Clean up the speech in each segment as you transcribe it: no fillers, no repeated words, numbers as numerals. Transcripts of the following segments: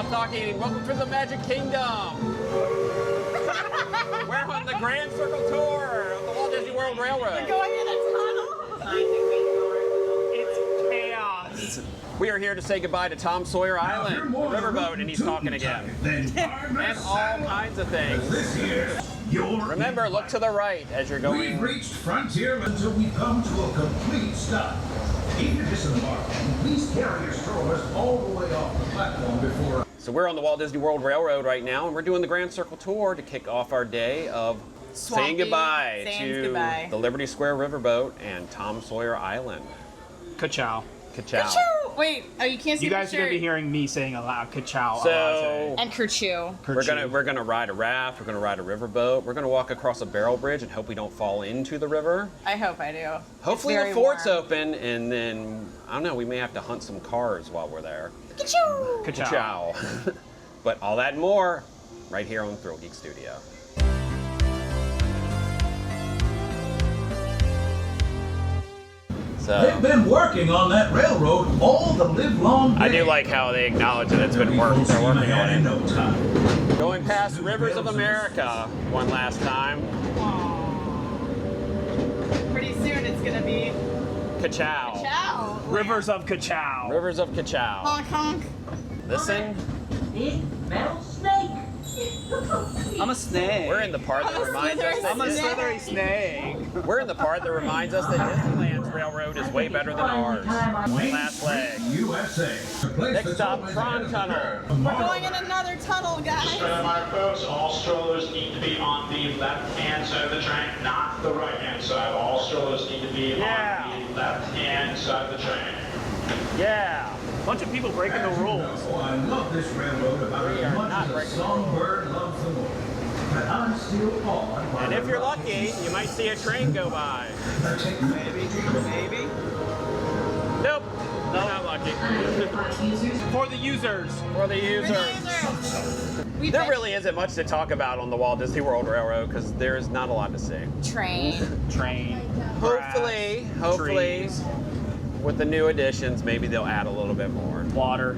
stop talking. Welcome to the Magic Kingdom. We're on the Grand Circle Tour of the Walt Disney World Railroad. We're going in a tunnel. It's chaos. We are here to say goodbye to Tom Sawyer Island, the riverboat, and he's talking again. And all kinds of things. Remember, look to the right as you're going. We've reached frontier until we come to a complete stop. If you're disembarking, please carry your strollers all the way off the platform before. So we're on the Walt Disney World Railroad right now, and we're doing the Grand Circle Tour to kick off our day of saying goodbye to the Liberty Square Riverboat and Tom Sawyer Island. Ka-chow. Ka-chow. Ka-chow! Wait, oh, you can't see You guys the are shirt. gonna be hearing me saying aloud ka-chow. So And kerchew. we're gonna ride a raft. We're gonna ride a riverboat. We're gonna walk across a barrel bridge and hope we don't fall into the river. I hope I do. Hopefully the fort's open, and then I don't know. We may have to hunt some cars while we're there. Ka-chow! Ka-chow. But all that and more, right here on Thrill Geek Studio. So, They've been working on that railroad all the livelong day. I do like how they acknowledge that it's been working. They're working on in it. no time. Going past Rivers of America one last time. Aww. Pretty soon it's gonna be Ka-chow. Ka-chow. Rivers of ka-chow. Rivers of Ka-chow. Honk honk. Listen. Big metal snake. I'm a snake. We're in the part that reminds us that I'm a slithery snake. We're in the part that reminds us that Disneyland's railroad is way better than ours. Last leg. USA. Next stop, Tron Tunnel. We're going in another tunnel, guys. Straight up, my folks, all strollers need to be on the left-hand side of the train, not the right-hand side. All strollers need to be on the left-hand side of the train. Yeah. Bunch of people breaking the rules. Oh, I love this railroad about as much as a songbird loves the morning. But I'm still on. And if you're lucky, you might see a train go by. Maybe. Nope. No, not lucky. For the users. For the users. There really isn't much to talk about on the Walt Disney World Railroad because there's not a lot to see. Train. Hopefully, trees. with the new additions, maybe they'll add a little bit more. Water.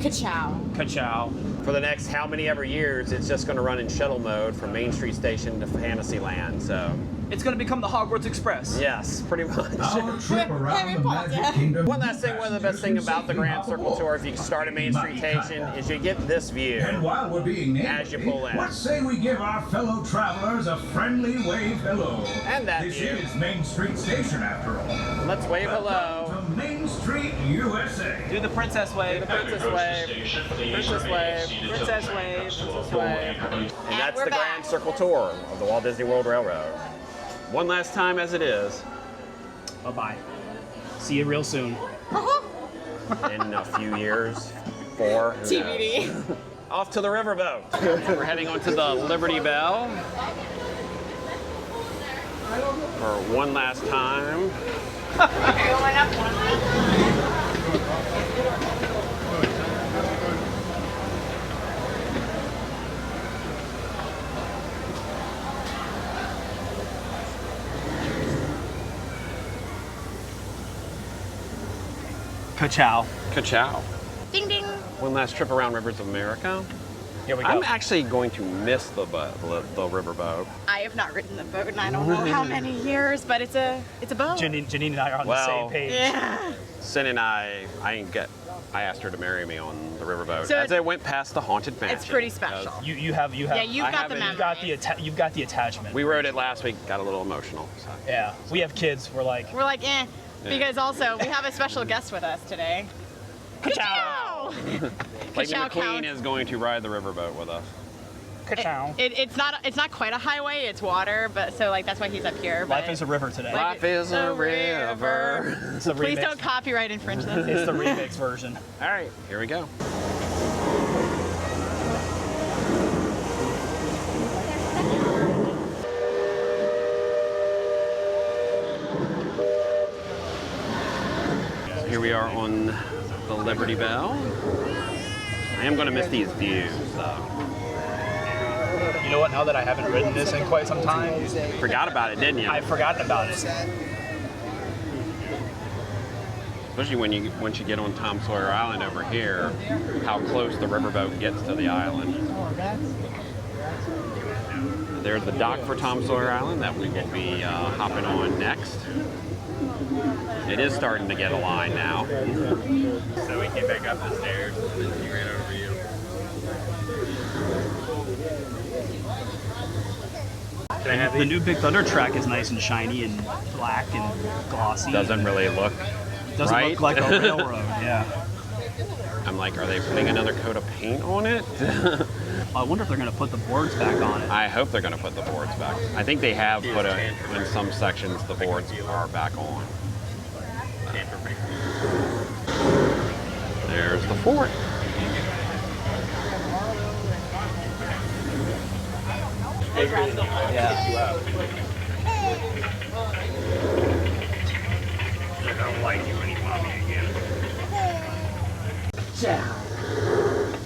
Ka-chow. Ka-chow. For the next how many ever years, it's just going to run in shuttle mode from Main Street Station to Fantasyland. So It's gonna become the Hogwarts Express. yes, pretty much. Our trip around the Magic Kingdom. One last thing, one of the best things about the Grand Circle Tour, if you start at Main Street Station, is you get this view. And while we're being As you pull in. let's say we give our fellow travelers a friendly wave hello. And that This view. is Main Street Station after all. Let's wave hello. Welcome to Main Street, USA. Do the princess wave. Princess wave. Princess wave. Princess wave. Princess wave. And that's we're the Grand back. Circle Tour of the Walt Disney World Railroad. One last time as it is, Bye-bye. See you real soon. in a few years, 4, who TBD. knows. Off to the riverboat. We're heading on to the Liberty Belle for one last time. Going up one. Ka-chow. Ka-chow. Ding ding. One last trip around Rivers of America. Here we go. I'm actually going to miss the riverboat. I have not ridden the boat in I don't know how many years, but it's a boat. Janine and I are on the Well, same page. Yeah. Sin and I asked her to marry me on the riverboat So as I went past the haunted mansion. It's pretty special. You have. Yeah, you've got the memory. You've got the attachment. We rode it last week, got a little emotional. So. Yeah. We have kids. We're like. Because also we have a special guest with us today. Ka-chow. Lightning Ka-chow McQueen count. is going to ride the riverboat with us. Ka-chow. It's not quite a highway, it's water, but so like that's why he's up here. Life is a river today. Life is a river. It's the Please remix. don't copyright infringe this. It's the remix version. All right, here we go. Here we are on the Liberty Belle. I am going to miss these views, though. You know what? Now that I haven't ridden this in quite some time, Forgot about it, didn't you? I've forgotten about it. Especially once you get on Tom Sawyer Island over here, how close the riverboat gets to the island. There's the dock for Tom Sawyer Island that we will be hopping on next. It is starting to get a line now. So we came back up the stairs and he ran over you. The new Big Thunder track is nice and shiny and black and glossy. Doesn't really look Doesn't right. look like a railroad, yeah. I'm like, are they putting another coat of paint on it? I wonder if they're going to put the boards back on it. I hope they're going to put the boards back. I think they have put in some sections the boards are back on. There's the fort. Yeah. I don't like you when you want me again.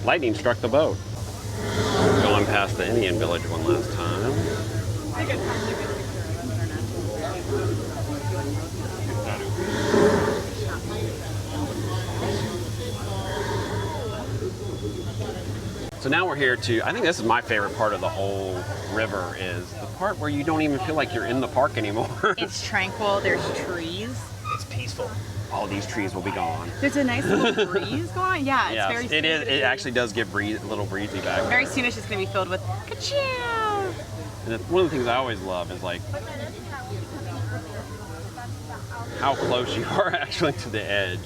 Lightning struck the boat. Going past the Indian village one last time. So now we're here to, I think this is my favorite part of the whole river, is the part where you don't even feel like you're in the park anymore. It's tranquil. There's trees. It's peaceful. All these trees will be gone. There's a nice little breeze going on. Yeah, it's Yes, very it is. It actually does get a little breezy back there. Very soon it's just going to be filled with ka-chow. And one of the things I always love is like how close you are actually to the edge,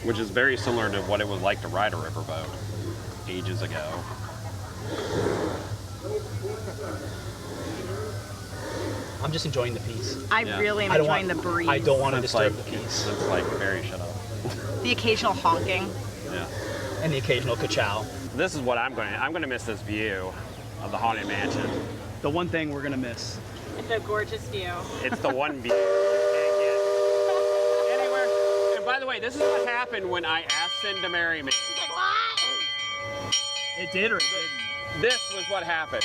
which is very similar to what it was like to ride a riverboat ages ago. I'm just enjoying the peace. I Yeah. really am I don't enjoying want- the breeze. I don't want to It's disturb like, the peace. it's like, Barry, shut up. The occasional honking. Yeah. And the occasional ka-chow. This is what I'm going to miss this view of the Haunted Mansion. The one thing we're going to miss. It's a gorgeous view. It's the one view you can't get anywhere. And by the way, this is what happened when I asked Sin to marry me. Like, what? It did or it didn't? This was what happened.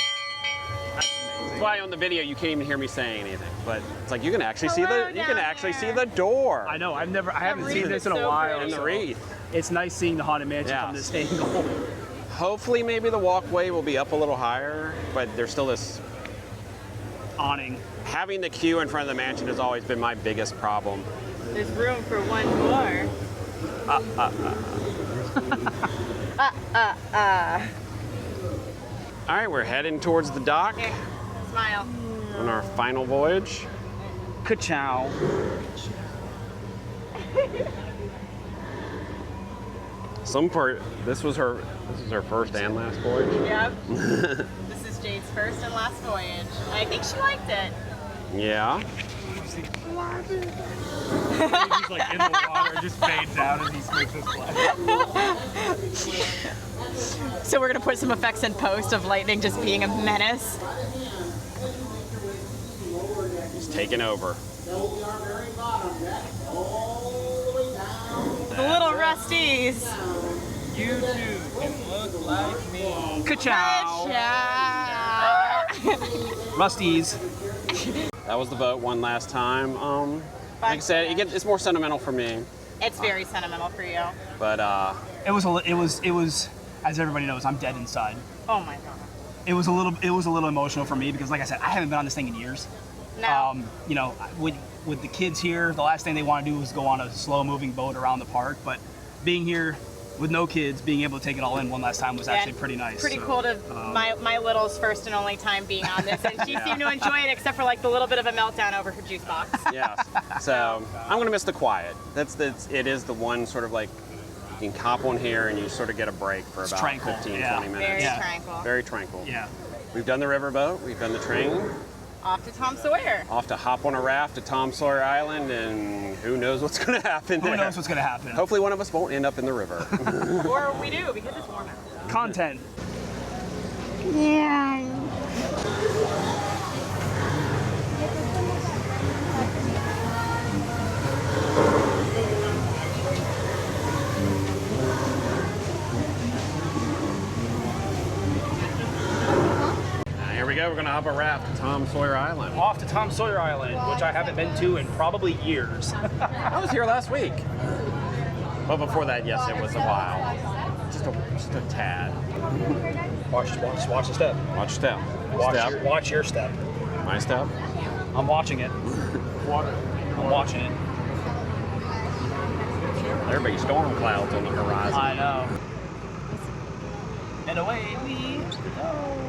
That's amazing. That's why on the video you can't even hear me saying anything. But it's like you can actually see Hello the down see there. the door. I know. I haven't wreath seen this is in a so while. And the so wreath. It's nice seeing the Haunted Mansion Yes. from this angle. Hopefully maybe the walkway will be up a little higher, but there's still this. Awning. Having the queue in front of the mansion has always been my biggest problem. There's room for one more. All right, we're heading towards the dock Here, smile. on our final voyage. Ka-chow. This is her first and last voyage. Yep. This is Jade's first and last voyage. I think she liked it. Yeah. He's like in the water, it just fades out as he swings his flag. So we're gonna put some effects in post of lightning just being a menace. He's taking over. The little rusties. You too can look like me. Ka-chow. Rusties. That was the boat one last time. Like I said, it's more sentimental for me, It's very sentimental for you. but It was. As everybody knows, I'm dead inside. Oh my god. It was a little emotional for me because, like I said, I haven't been on this thing in years. No. You know, with the kids here, the last thing they want to do is go on a slow-moving boat around the park. But being here with no kids, being able to take it all in one last time was actually pretty nice. Pretty so, cool to my little's first and only time being on this, and she seemed to enjoy it, except for like the little bit of a meltdown over her juice box. yeah. So I'm gonna miss the quiet. It is the one sort of like you can hop on here and you sort of get a break for It's about tranquil, 15, yeah. 20 minutes. Very Yeah. tranquil. Very tranquil. Yeah. We've done the riverboat. We've done the train. Off to Tom Sawyer. Off to hop on a raft to Tom Sawyer Island, and who knows what's going to happen Who there. knows what's going to happen? Hopefully one of us won't end up in the river. Or we do, because it's warm out. Content. Here we go. go. We're gonna hop a raft to Tom Sawyer Island. Off to Tom Sawyer Island, which I haven't been to in probably years. I was here last week. But before that, yes, it was a while. Just a tad. Watch the step. Watch step. Watch your step. My step. I'm watching it. I'm watching it. There are big storm clouds on the horizon. I know. And away we go.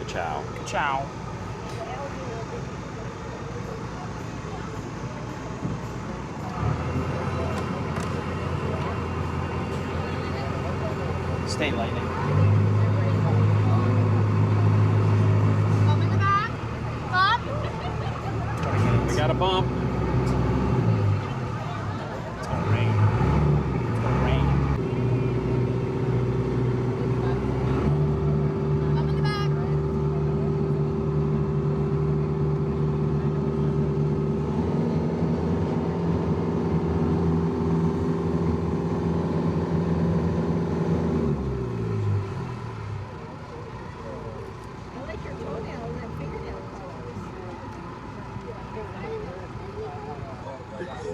Ka-chow. Ciao. Stay lightning. Bump in the back. Bump. We got a bump. It's gonna rain. It's gonna rain. Bump in the back.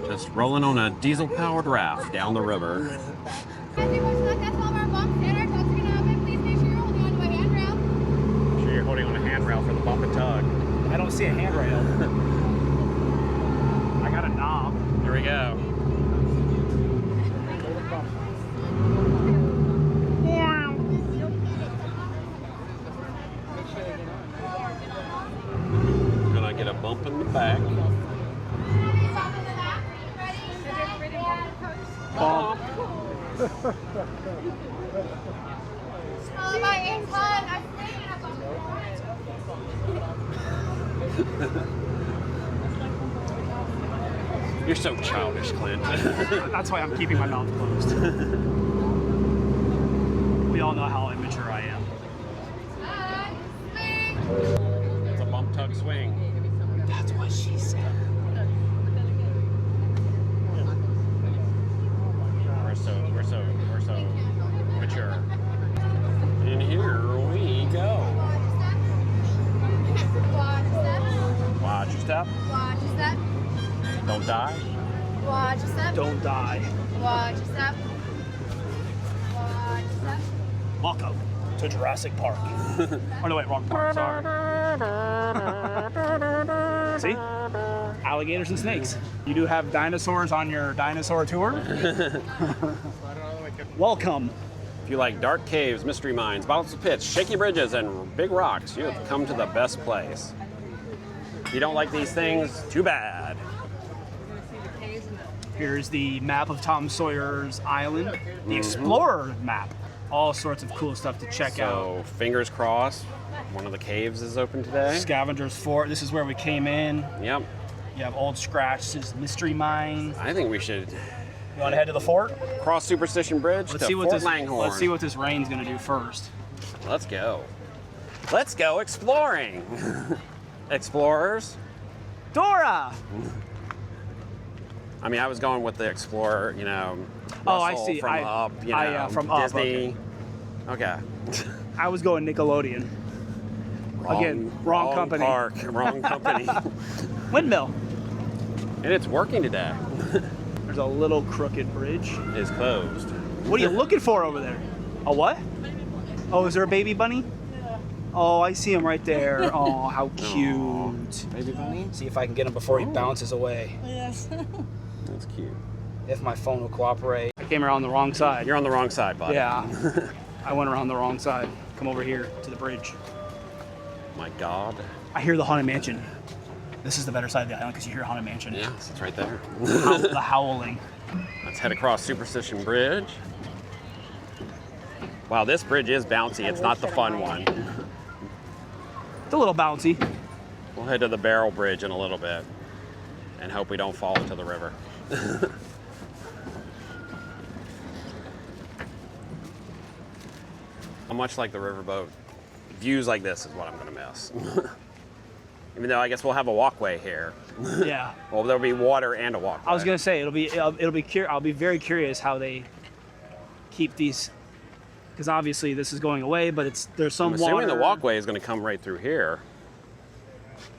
Just rolling on a diesel-powered raft down the river. That's all of our bumps and our tugs are gonna happen. Please make sure you're holding onto a handrail. Make sure you're holding on a handrail for the bump and tug. I don't see a handrail. I got a knob. Here we go. Gonna get a bump in the back. Bump. Oh, my ankle. I'm staying up on You're so childish, Clint. That's why I'm keeping my mouth closed. We all know how immature I am. It's a bump tug swing. That's what she said. We're so mature. And here we go. Watch your step. Watch your step. Don't die. Watch your step. Don't die. Watch your step. Watch your step. Welcome to Jurassic Park. Oh no, wait, wrong park. Sorry. See? Alligators and snakes. You do have dinosaurs on your dinosaur tour? Welcome. If you like dark caves, mystery mines, bottles of pits, shaky bridges, and big rocks, you have come to the best place. If you don't like these things, too bad. Here's the map of Tom Sawyer's Island, the Explorer map. All sorts of cool stuff to check out. So, fingers crossed, one of the caves is open today. Scavenger's Fort, this is where we came in. Yep. You have Old Scratch's Mystery Mine. I think we should You want to head to the fort? cross Superstition Bridge to Fort Langhorn. Let's see what this rain's gonna do first. Let's go. Let's go exploring. Explorers. Dora! I mean, I was going with the Explorer, you know. Oh, I Russell see. From Up, you know, from Up, Disney. Okay. I was going Nickelodeon. Again, wrong company. Park, wrong company. Windmill. And it's working today. There's a little crooked bridge. It's closed. What are you looking for over there? A what? Oh, is there a baby bunny? Oh, I see him right there. Oh, how cute. Aww. Baby bunny? See if I can get him before he bounces away. Yes. That's cute. If my phone will cooperate. I came around the wrong side. You're on the wrong side, buddy. Yeah. I went around the wrong side. Come over here to the bridge. My God. I hear the Haunted Mansion. This is the better side of the island because you hear Haunted Mansion. Yes, it's right there. The howling. Let's head across Superstition Bridge. Wow, this bridge is bouncy. It's not the fun one. It's a little bouncy. We'll head to the Barrel Bridge in a little bit and hope we don't fall into the river. Much like the riverboat, views like this is what I'm going to miss. Even though I guess we'll have a walkway here. Yeah. Well, there'll be water and a walkway. I was gonna say I'll be very curious how they keep these because obviously this is going away, but there's some I'm water. assuming the walkway is going to come right through here,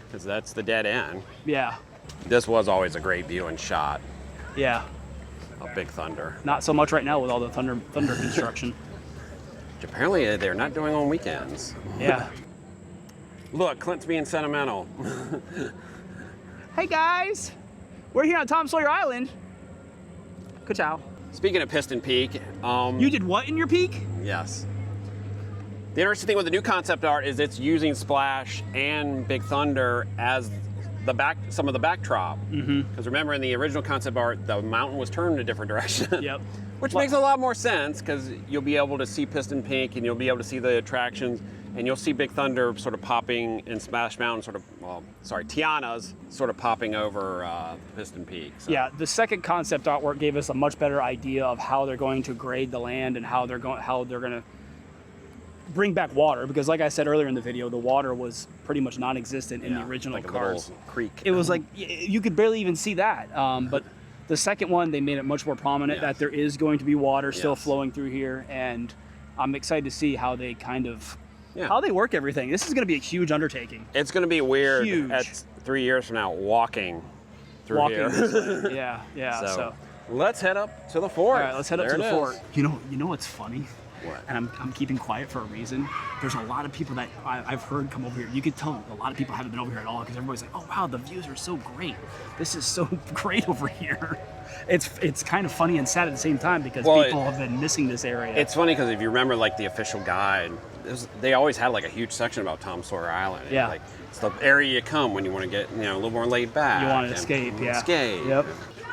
because that's the dead end. Yeah, This was always a great viewing shot yeah. of Big Thunder. Not so much right now with all the thunder construction. Which apparently they're not doing on weekends. Yeah. Look, Clint's being sentimental. Hey guys, we're here on Tom Sawyer Island. Ka-chow. Speaking of Piston Peak, You did what in your peak? yes. The interesting thing with the new concept art is it's using Splash and Big Thunder as some of the backdrop. Because remember, in the original concept art, the mountain was turned in a different direction. Yep. Which makes a lot more sense, because you'll be able to see Piston Peak and you'll be able to see the attractions, and you'll see Big Thunder sort of popping in Splash Mountain, Tiana's sort of popping over Piston Peak. So. Yeah, the second concept artwork gave us a much better idea of how they're going to grade the land and how they're going to bring back water, because like I said earlier in the video, the water was pretty much non-existent in the original like cars. a little creek. It was like you could barely even see that. But the second one, they made it much more prominent that there is going to be water still flowing through here, and I'm excited to see how they how they work everything. This is going to be a huge undertaking. It's going to be weird Huge. at 3 years from now walking through here. This way. Yeah. So let's head up to the fort. All right, let's head up to the fort. You know what's funny? What? And I'm keeping quiet for a reason. There's a lot of people that I've heard come over here. You could tell a lot of people haven't been over here at all, because everybody's like, oh wow, the views are so great. This is so great over here. It's kind of funny and sad at the same time, because people have been missing this area. It's funny because if you remember, like, the official guide, they always had like a huge section about Tom Sawyer Island. Yeah. Like, it's the area you come when you want to get, a little more laid back. You want to escape, yeah. Escape. Yep.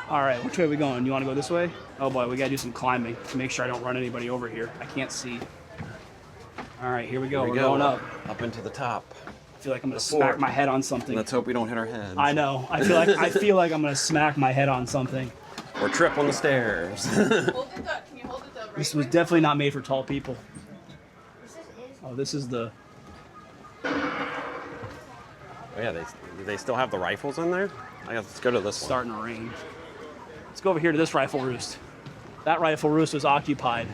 All right, which way are we going? You want to go this way? Oh boy, we got to do some climbing to make sure I don't run anybody over here. I can't see. All right, here we go. We're going up. Up into the top. I feel like I'm going to smack my head on something. Let's hope we don't hit our heads. I know. I feel like I'm going to smack my head on something. Or trip on the stairs. Hold it up. Can you hold it up? This was definitely not made for tall people. Oh, this is the... Oh yeah, do they still have the rifles in there? I guess let's go to this one. Starting to rain. Let's go over here to this rifle roost. That rifle roost was occupied.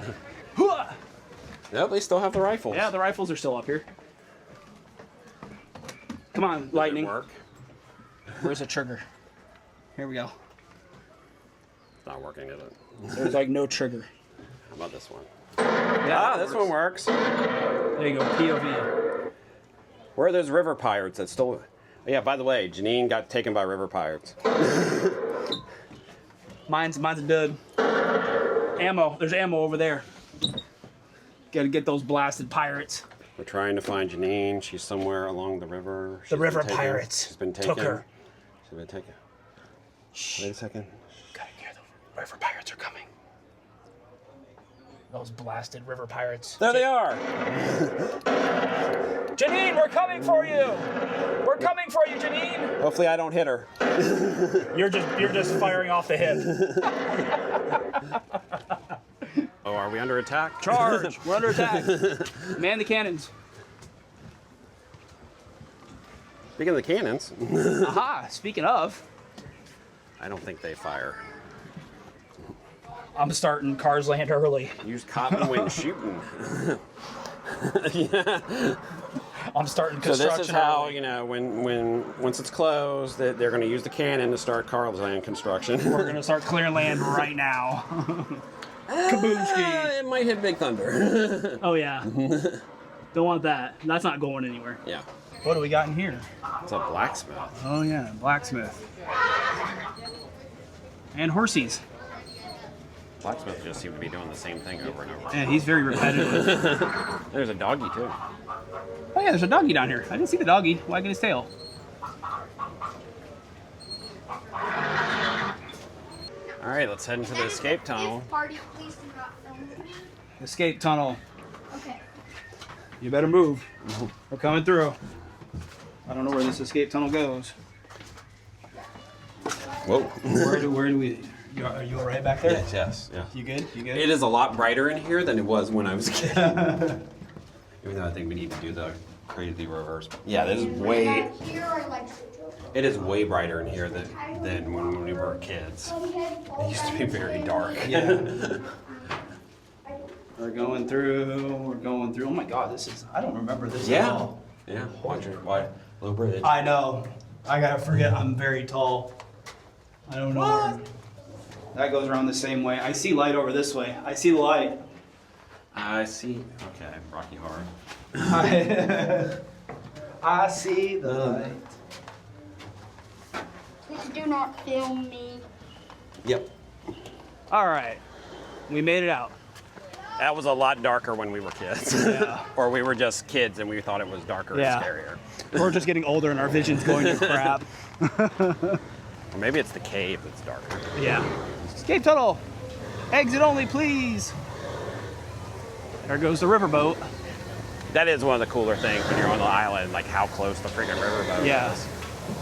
Nope, they still have the rifles. Yeah, the rifles are still up here. Come on, lightning. Does it work? Where's the trigger? Here we go. It's not working, is it? There's like no trigger. How about this one? Yeah, this one works. There you go, POV. Where are those river pirates that stole? Oh, yeah, by the way, Janine got taken by river pirates. Mine's dead. Ammo. There's ammo over there. Gotta get those blasted pirates. We're trying to find Janine. She's somewhere along the river. The river pirates. She's been taken. Took her. She's been taken. Wait a second. Gotta hear the river pirates are coming. Those blasted river pirates. There they are. Janine, we're coming for you. We're coming for you, Janine. Hopefully I don't hit her. You're just firing off the hip. Oh, are we under attack? Charge! We're under attack. Man the cannons. Speaking of the cannons, Aha! Speaking of, I don't think they fire. I'm starting Cars Land early. Use cotton when shooting. Yeah. I'm starting So construction. this is how, early. once it's closed, that they're going to use the cannon to start Cars Land construction. We're gonna start clearing land right now. Kaboomski. It might hit Big Thunder. Oh yeah. Don't want that. That's not going anywhere. Yeah. What do we got in here? It's a blacksmith. Oh yeah, blacksmith. And horsies. Blacksmith just seem to be doing the same thing over and over. Yeah, he's very repetitive. There's a doggy too. Oh yeah, there's a doggy down here. I didn't see the doggy wagging his tail. All right, let's head into the escape tunnel. Party, please do not film me. Escape tunnel. Okay. You better move. We're coming through. I don't know where this escape tunnel goes. Whoa. Where do we? Are you all right back there? Yes. Yeah. You good? You good? It is a lot brighter in here than it was when I was a kid. Even though I think we need to do the crazy reverse. Yeah, this is way. Here or like It is way brighter in here than when we were kids. It used to be very dark. Yeah. We're going through. Oh my God, this is. I don't remember this at all. Yeah. Watch your wide low bridge. I know. I gotta forget. I'm very tall. I don't know. Where. That goes around the same way. I see light over this way. I see the light. I see. Okay, Rocky Horror. I see the light. Please do not film me. Yep. All right, we made it out. That was a lot darker when we were kids. Yeah. Or we were just kids and we thought it was darker Yeah. and scarier. We're just getting older and our vision's going to crap. Or maybe it's the cave that's darker. Yeah. Escape tunnel. Exit only, please. There goes the riverboat. That is one of the cooler things when you're on the island, like how close the freaking riverboat Yeah. is.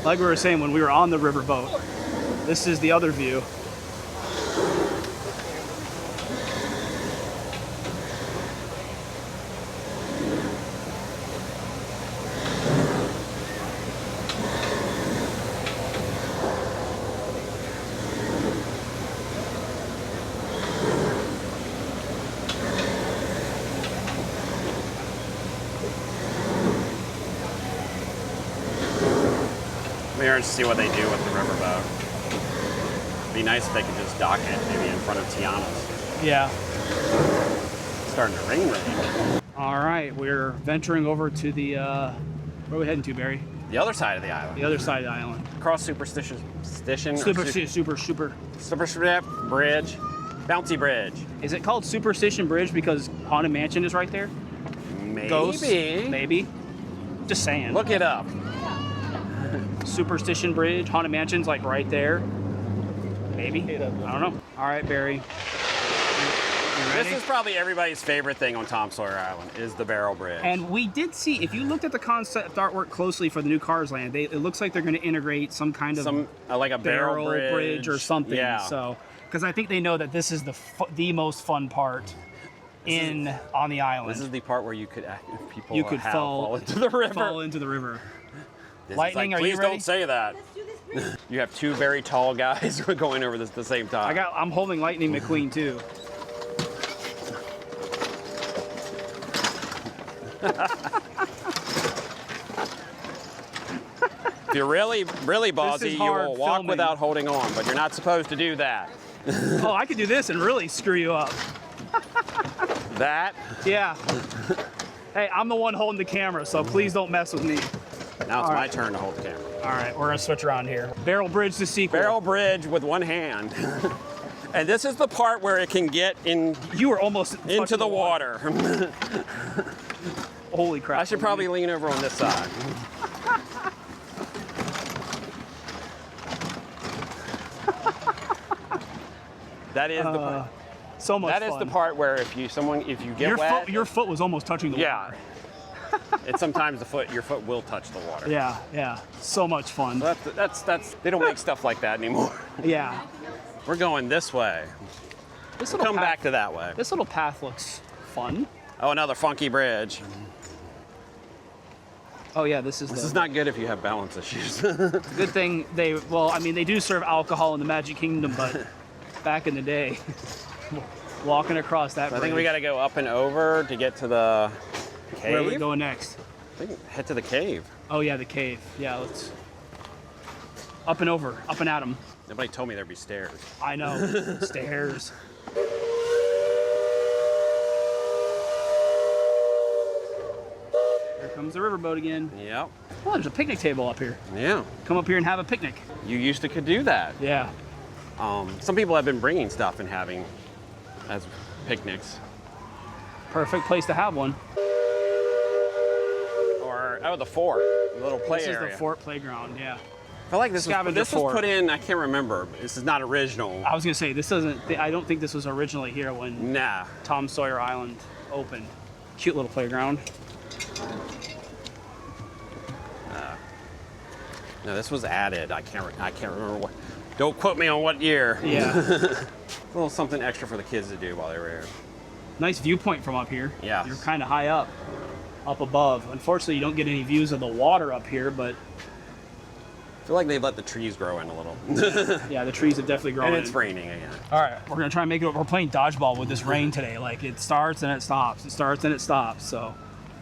Like we were saying when we were on the riverboat, this is the other view. I'm curious to see what they do with the riverboat. It'd be nice if they could just dock it, maybe in front of Tiana's. Yeah. It's starting to rain. All right, we're venturing over to the, where are we heading to, Barry? The other side of the island. The other side of the island. Across Superstition Super. Bridge. Bouncy Bridge. Is it called Superstition Bridge because Haunted Mansion is right there? Maybe. Ghosts? Maybe. Just saying. Look it up. Superstition Bridge, Haunted Mansion's like right there. Maybe. I don't know. All right, Barry. You ready? This is probably everybody's favorite thing on Tom Sawyer Island is the barrel bridge. And we did see, if you looked at the concept artwork closely for the new Cars Land, it looks like they're going to integrate some kind of like a barrel bridge or something. Yeah. So, because I think they know that this is the most fun part on the island. This is the part where you could people You could fall into the river. Fall into the river. This Lightning, is like, are you please ready? don't say that. You have two very tall guys going over this at the same time. I'm holding Lightning McQueen too. If you're really ballsy, you hard will walk filming. without holding on, but you're not supposed to do that. Oh, I could do this and really screw you up. That? Yeah. Hey, I'm the one holding the camera, so please don't mess with me. Now it's All my right. turn to hold the camera. All right, we're gonna switch around here. Barrel Bridge the sequel. Barrel bridge with one hand. And this is the part where it can get You were almost into touching the water. Holy crap. I should probably lean over on this side. That is the part. So much That fun. is the part where if you get wet, your foot was almost touching the yeah. water. It's sometimes your foot will touch the water. Yeah. So much fun. That's they don't make stuff like that anymore. Yeah. We're going this way. This We'll come back to that way. This little path looks fun. Oh, another funky bridge. Oh yeah, this is This is not good if you have balance issues. good thing they do serve alcohol in the Magic Kingdom, but back in the day, walking across that I bridge. think we got to go up and over to get to the cave. Where are we going next? I think head to the cave. Oh yeah, the cave. Yeah, let's up and over, up and at 'em. Nobody told me there'd be stairs. I know. Stairs. Here comes the riverboat again. Yep. Oh, there's a picnic table up here. Yeah. Come up here and have a picnic. You used to could do that. Yeah. Some people have been bringing stuff and having as picnics. Perfect place to have one. Or the fort, the little play This is area. the fort playground, yeah. I feel like this Scavenger was fort. put in. I can't remember. This is not original. I was gonna say, I don't think this was originally here when Nah. Tom Sawyer Island opened. Cute little playground. No, this was added. I can't remember what. Don't quote me on what year. Yeah. A little something extra for the kids to do while they were here. Nice viewpoint from up here. Yeah. You're kind of high up above. Unfortunately, you don't get any views of the water up here, but feel like they've let the trees grow in a little. Yeah, the trees have definitely grown. And it's in. raining again. All right, we're gonna try and make it. We're playing dodgeball with this rain today. Like it starts and it stops. It starts and it stops. So.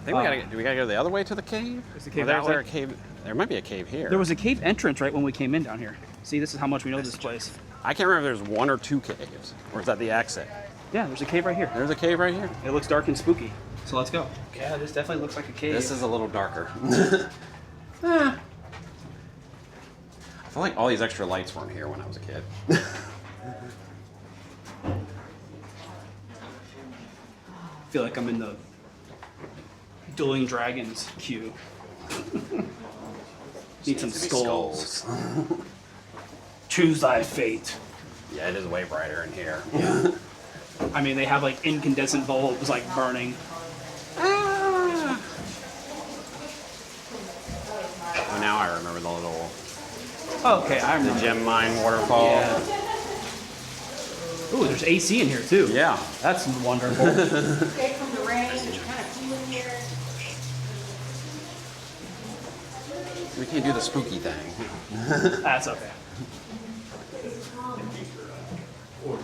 I think do we gotta go the other way to the cave? Is the cave Or that there way? a cave? There might be a cave here. There was a cave entrance right when we came in down here. See, this is how much we know this place. I can't remember if there's 1 or 2 caves. Or is that the exit? Yeah, there's a cave right here. There's a cave right here. It looks dark and spooky. So let's go. Yeah, this definitely looks like a cave. This is a little darker. I feel like all these extra lights weren't here when I was a kid. I feel like I'm in the Dueling Dragons queue. Need some skulls. Choose thy fate. Yeah, it is way brighter in here. I mean, they have like incandescent bulbs like burning. Oh, now I remember the little Okay, I remember. gem mine waterfall. Yeah. Ooh, there's AC in here too. Yeah. That's wonderful. Escape from the rain. It's kind of cool in here. We can't do the spooky thing. That's okay.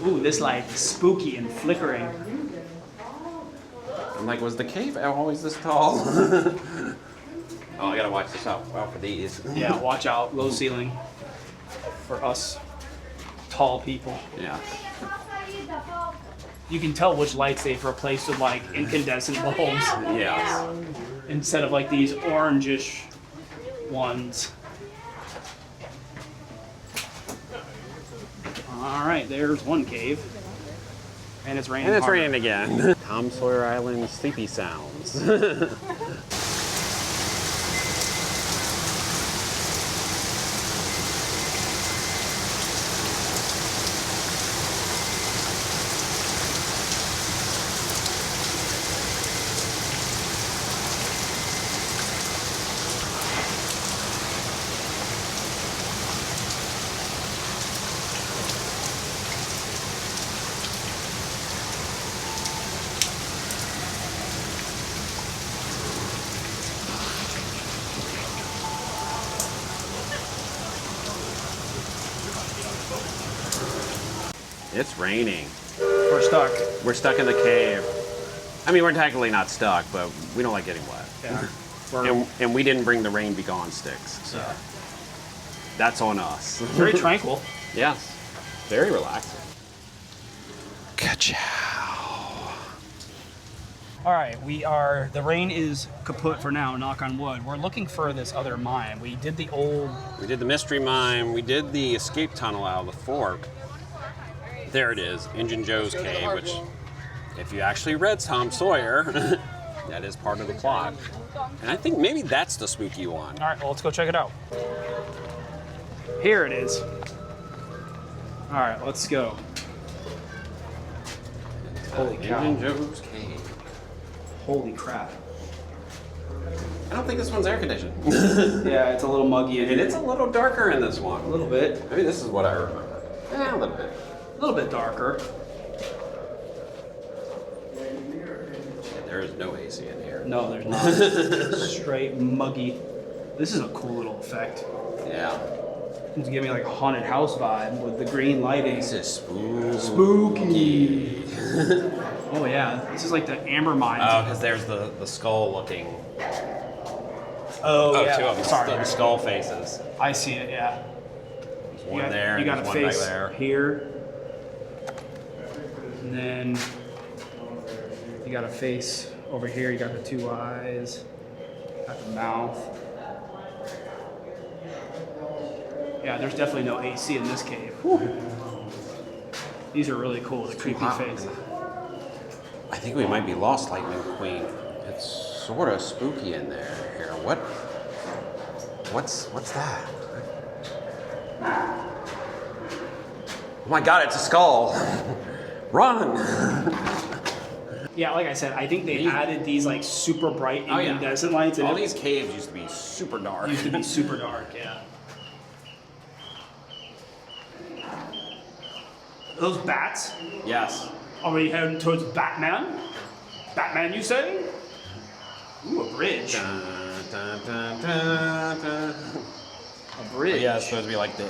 Ooh, this light is spooky and flickering. I'm like, was the cave always this tall? Oh, I gotta watch this out for these. Yeah, watch out, low ceiling for us tall people. Yeah. You can tell which lights they've replaced with like incandescent bulbs Yeah. instead of like these orangish ones. All right, there's one cave. And it's raining. And it's harder. raining again. Tom Sawyer Island sleepy sounds. It's raining. We're stuck. We're stuck in the cave. I mean, we're technically not stuck, but we don't like getting wet. Yeah. And we didn't bring the rain be gone sticks, so that's on us. Very tranquil. Yes, very relaxing. Ka-chow. All right, the rain is kaput for now, knock on wood. We're looking for this other mine. We did the mystery mine. We did the escape tunnel out of the fort. There it is, Injun Joe's cave, which, if you actually read Tom Sawyer, that is part of the plot. And I think maybe that's the spooky one. All right, well, let's go check it out. Here it is. All right, let's go. Holy cow. Injun Joe's cave. Holy crap. I don't think this one's air conditioned. Yeah, it's a little muggy in And here. it's a little darker in this one. A little bit. Maybe this is what I remember. Yeah, a little bit. A little bit darker. There is no AC in here. No, there's not. Straight muggy. This is a cool little effect. Yeah. It's giving me like a haunted house vibe with the green lighting. This is spooky. Spooky. Oh yeah, this is like the amber mine. Oh, because there's the skull looking. Oh, Two of them. Sorry, The skull faces. I see it. Yeah. There's one there. You got and a there's one face back there. here, and then you got a face over here. You got the 2 eyes, got the mouth. Yeah, there's definitely no AC in this cave. Whew. These are really cool. The creepy Wow. face. I think we might be lost, Lightning Queen. It's sort of spooky in there. Here, what's that? Oh my God! It's a skull. Run! Yeah, like I said, I think they added these like super bright Oh, yeah. incandescent lights, and All it these caves used to be super dark. used to be super dark. Yeah. Those bats? Yes. Are we heading towards Batman? Batman, you say? Ooh, a bridge. Dun, dun, dun, dun, dun. A bridge. Yeah, it's supposed to be like the. I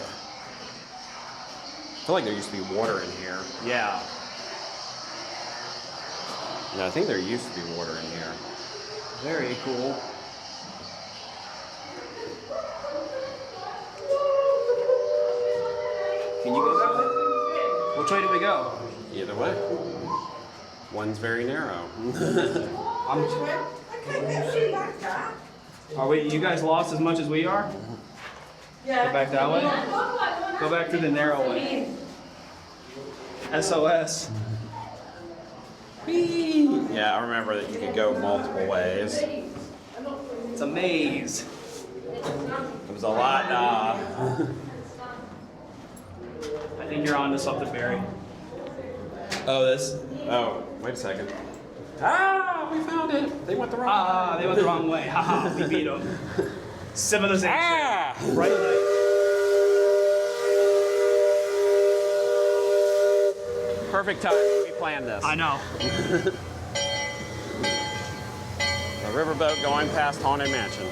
feel like there used to be water in here. Yeah. Yeah, I think there used to be water in here. Very cool. Can you go that way? Which way do we go? Either way. One's very narrow. Are we? You guys lost as much as we are? Yeah. Go back that way. Go back to the narrow way. SOS. Whee! Yeah, I remember that you could go multiple ways. It's a maze. It was a lot. I think you're onto something, Barry. Oh, this. Oh, wait a second. Ah, we found it. They went the wrong way. They went the wrong way. Haha, we beat them. Civilization. Ah! Bright light. Perfect time. We planned this. I know. A riverboat going past Haunted Mansion.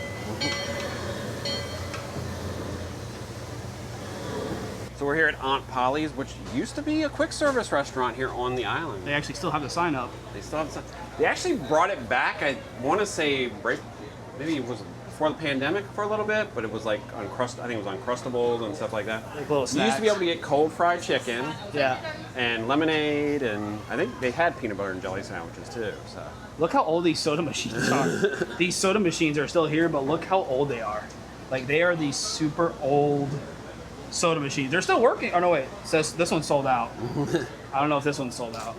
So we're here at Aunt Polly's, which used to be a quick service restaurant here on the island. They actually still have the sign up. They still have some. They actually brought it back. I want to say maybe it was before the pandemic for a little bit, but it was like I think it was Uncrustables and stuff like that. Like little You snacks. used to be able to get cold fried chicken Yeah. and lemonade, and I think they had peanut butter and jelly sandwiches too. So Look how old these soda machines are. These soda machines are still here, but look how old they are. Like they are these super old soda machines. They're still working. Oh no, wait. It says this one's sold out. I don't know if this one's sold out.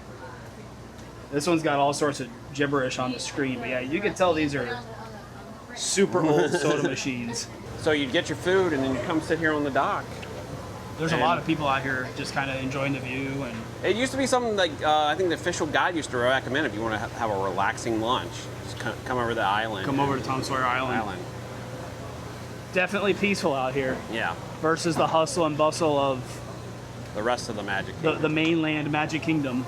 This one's got all sorts of gibberish on the screen, but yeah, you can tell these are super old soda machines. So you'd get your food and then you come sit here on the dock. There's a lot of people out here just kind of enjoying the view, and It used to be something like I think the official guide used to recommend if you want to have a relaxing lunch, just come over the island. come over to Tom Sawyer Island. Definitely peaceful out here Yeah, versus the hustle and bustle of the rest of the Magic Kingdom. the mainland Magic Kingdom.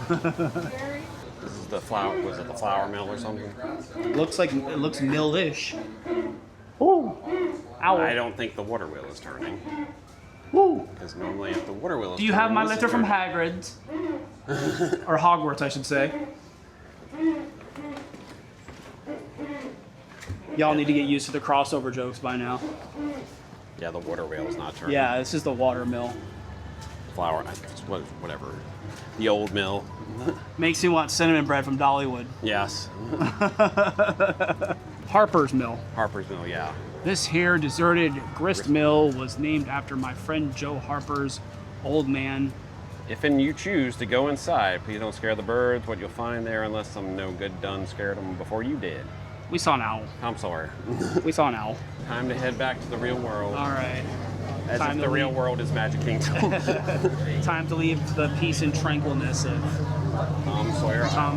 This is the flour. Was it the flour mill or something? It looks mill-ish. Ooh. Ow. I don't think the water wheel is turning. Ooh. Because normally if the water wheel is Do you have turning, my this letter is from turning. Hagrid's? Or Hogwarts, I should say. Y'all need to get used to the crossover jokes by now. Yeah, the water wheel is not turning. Yeah, this is the water mill. Flour, whatever. The old mill. Makes me want cinnamon bread from Dollywood. Yes. Harper's Mill. Harper's Mill, yeah. This here deserted grist mill was named after my friend Joe Harper's old man. If and you choose to go inside, please don't scare the birds. What you'll find there, unless some no good done scared them before you did. We saw an owl. Tom Sawyer. We saw an owl. Time to head back to the real world. All right. As time if to the real leave. world is Magic Kingdom. Time to leave the peace and tranquilness of Tom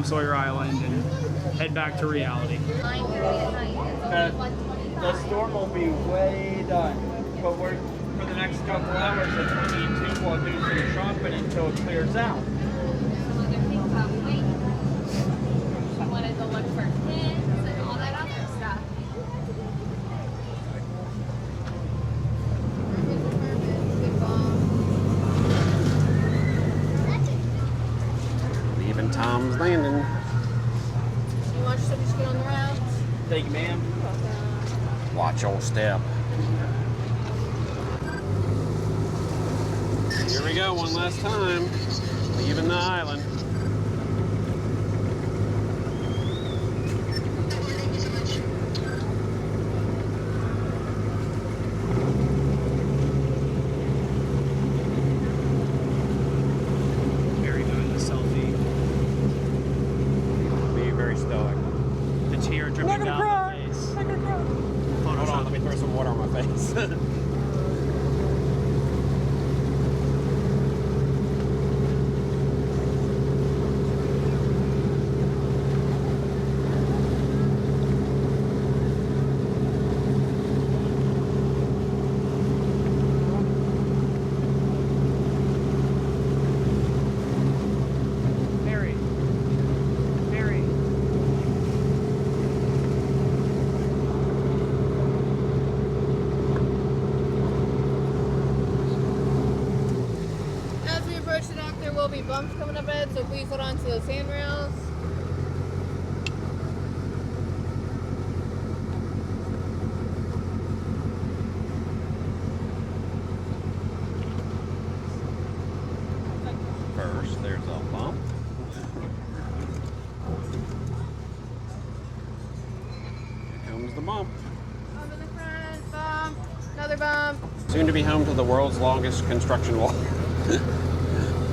Sawyer Island and head back to reality. The storm will be way done, but for the next couple hours, that's when we need to do some shopping until it clears out. I wanted to look for kids and all that other stuff. Leaving Tom's Landing. You want to just get on the route? Thank you, ma'am. Watch your step. Here we go, one last time. Leaving the island. Very doing the selfie. Be very stoic. The tear dripping down the face. Hold on, let me throw some water on my face. Mary. Mary. bumps coming up ahead, so please hold on to those handrails. First, there's a bump. Here comes the bump. Bump in the front, bump, another bump. Soon to be home to the world's longest construction wall.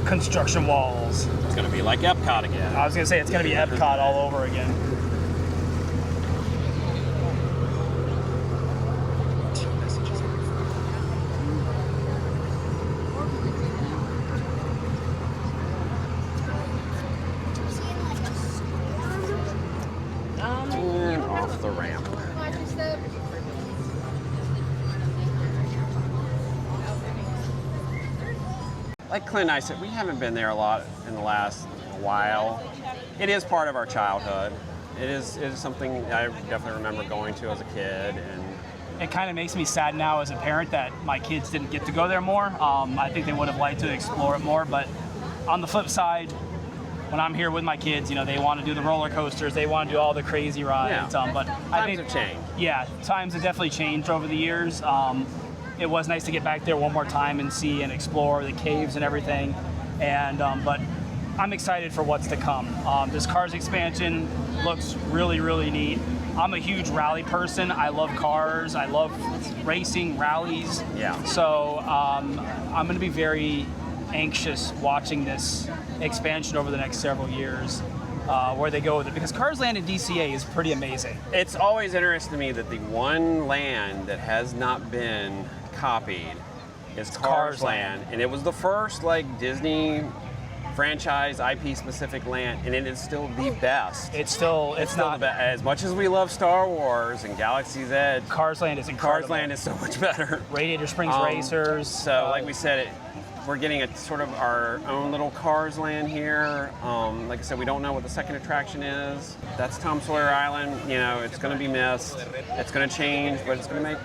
Construction walls. It's gonna be like Epcot again. I was gonna say it's gonna be Epcot all over again. And off the ramp. Watch your step. Like Clint and I said, we haven't been there a lot in the last while. It is part of our childhood. It is something I definitely remember going to as a kid. And It kind of makes me sad now as a parent that my kids didn't get to go there more. I think they would have liked to explore it more, but on the flip side, when I'm here with my kids, you know, they want to do the roller coasters, they want to do all the crazy rides. Yeah. But I think have changed. Yeah, times have definitely changed over the years. It was nice to get back there one more time and see and explore the caves and everything. And but I'm excited for what's to come. This Cars expansion looks really, really neat. I'm a huge rally person. I love cars. I love racing, rallies. Yeah. So I'm going to be very anxious watching this expansion over the next several years, where they go with it, because Cars Land in DCA is pretty amazing. It's always interesting to me that the one land that has not been copied is Cars Land, and it was the first like Disney franchise IP specific land, and it is still the best. It's still Still the best. As much as we love Star Wars and Galaxy's Edge, Cars Land is incredible. Cars Land is so much better. Radiator Springs Racers. So, like we said, we're getting a sort of our own little Cars Land here. Like I said, we don't know what the second attraction is. That's Tom Sawyer Island. You know, it's going to be missed. It's going to change, but it's going to make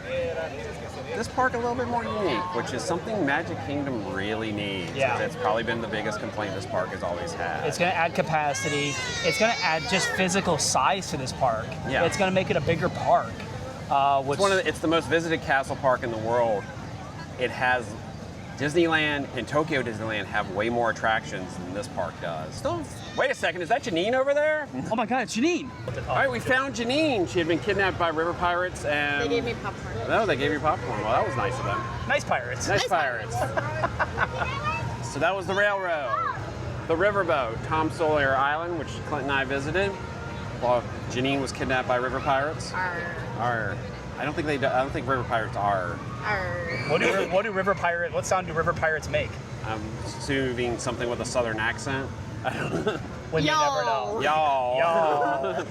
this park a little bit more unique, which is something Magic Kingdom really needs. Yeah. It's probably been the biggest complaint this park has always had. It's going to add capacity. It's going to add just physical size to this park. Yeah. It's going to make it a bigger park. Which, It's the most visited castle park in the world. It has Disneyland and Tokyo Disneyland have way more attractions than this park does. Still, wait a second, is that Janine over there? oh my God, it's Janine. All right, we found Janine. She had been kidnapped by river pirates, and They gave me popcorn. no, they gave you popcorn. Well, that was nice of them. Nice pirates. Nice pirates. So that was the railroad, the riverboat, Tom Sawyer Island, which Clint and I visited, while Janine was kidnapped by river pirates. Arr. I don't think river pirates are. Arr. What sound do river pirates make? I'm assuming something with a southern accent. When you never know. Y'all.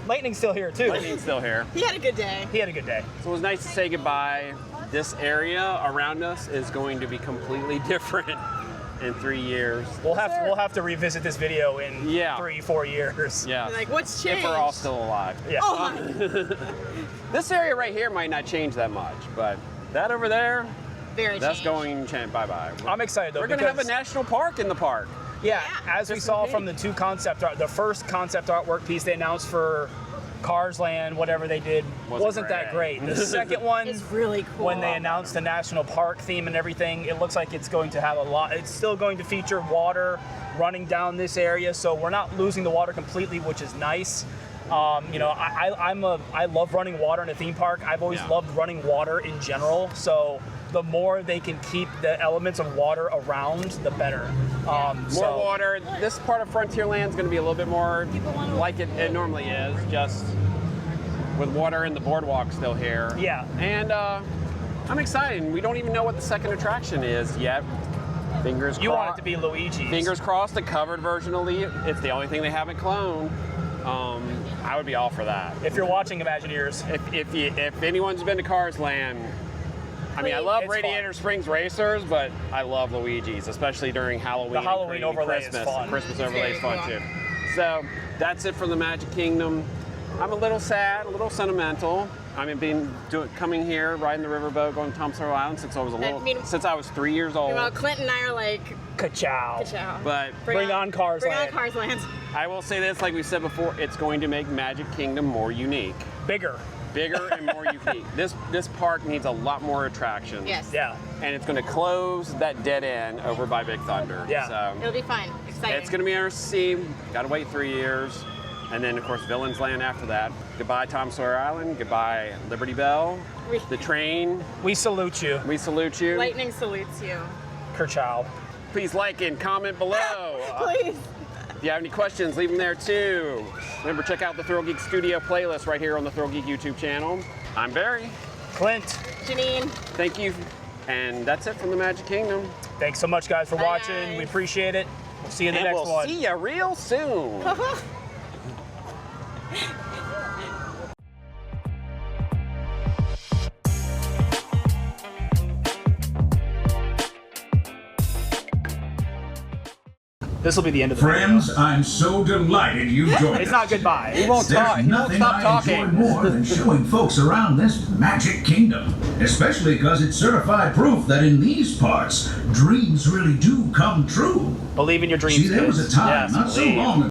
Lightning's still here too. Lightning's still here. He had a good day. He had a good day. So it was nice to say goodbye. This area around us is going to be completely different in 3 years. We'll have to revisit this video in 3-4 years. Yeah. Like, what's changed? If we're all still alive. Yeah. Oh my. This area right here might not change that much, but that over there, Very that's changed. going to change. Bye-bye. I'm excited though. We're going to have a because- national park in the park. Yeah, as we Just saw in from the two concept art, the first concept artwork piece they announced for Cars Land, whatever they did, wasn't that great. The second one, It's really cool. when they announced the national park theme and everything, it looks like it's going to have a lot. It's still going to feature water running down this area, so we're not losing the water completely, which is nice. You know, I love running water in a theme park. I've always loved running water in general. So the more they can keep the elements of water around, the better. More water. This part of Frontierland is going to be a little bit more like it normally is, just with water and the boardwalk still here. Yeah. And I'm excited. We don't even know what the second attraction is yet. Fingers crossed. You want it to be Luigi's. Fingers crossed, the covered version of Luigi. It's the only thing they haven't cloned. I would be all for that. If you're watching Imagineers. If anyone's been to Cars Land, I mean, I love It's Radiator fun. Springs Racers, but I love Luigi's, especially during Halloween. The Halloween and overlay is Christmas. fun. Christmas It's overlay is very fun cool. too. So that's it from the Magic Kingdom. I'm a little sad, a little sentimental. I mean, coming here, riding the riverboat, going to Tom Sawyer Island since I was since I was 3 years old. Well, Clint and I are like, ka-chow. ka-chow. But Bring on Cars Bring Land. on Cars Land. I will say this, like we said before, it's going to make Magic Kingdom more unique. Bigger. Bigger and more unique. This park needs a lot more attractions. Yes. Yeah. And it's going to close that dead end over by Big Thunder. Yeah. So It'll be fun. Exciting. it's going to be interesting. Got to wait 3 years. And then, of course, Villains Land after that. Goodbye, Tom Sawyer Island. Goodbye, Liberty Belle. The train. We salute you. We salute you. Lightning salutes you. Kerchow. Please like and comment below. Please. If you have any questions, leave them there too. Remember, check out the Thrill Geek Studio playlist right here on the Thrill Geek YouTube channel. I'm Barry. Clint. Janine. Thank you. And that's it from the Magic Kingdom. Thanks so much, guys, for Bye, watching. guys. We appreciate it. We'll see you in the And next we'll one. see you real soon. This will be the end of the Friends, I'm so delighted you joined us. It's not goodbye. He won't There's talk. He won't nothing stop I talking. enjoy more than showing folks around this Magic Kingdom, especially because it's certified proof that in these parts, dreams really do come true. Believe in your dreams. See, there was a kids. time Yes, not so believe. long ago.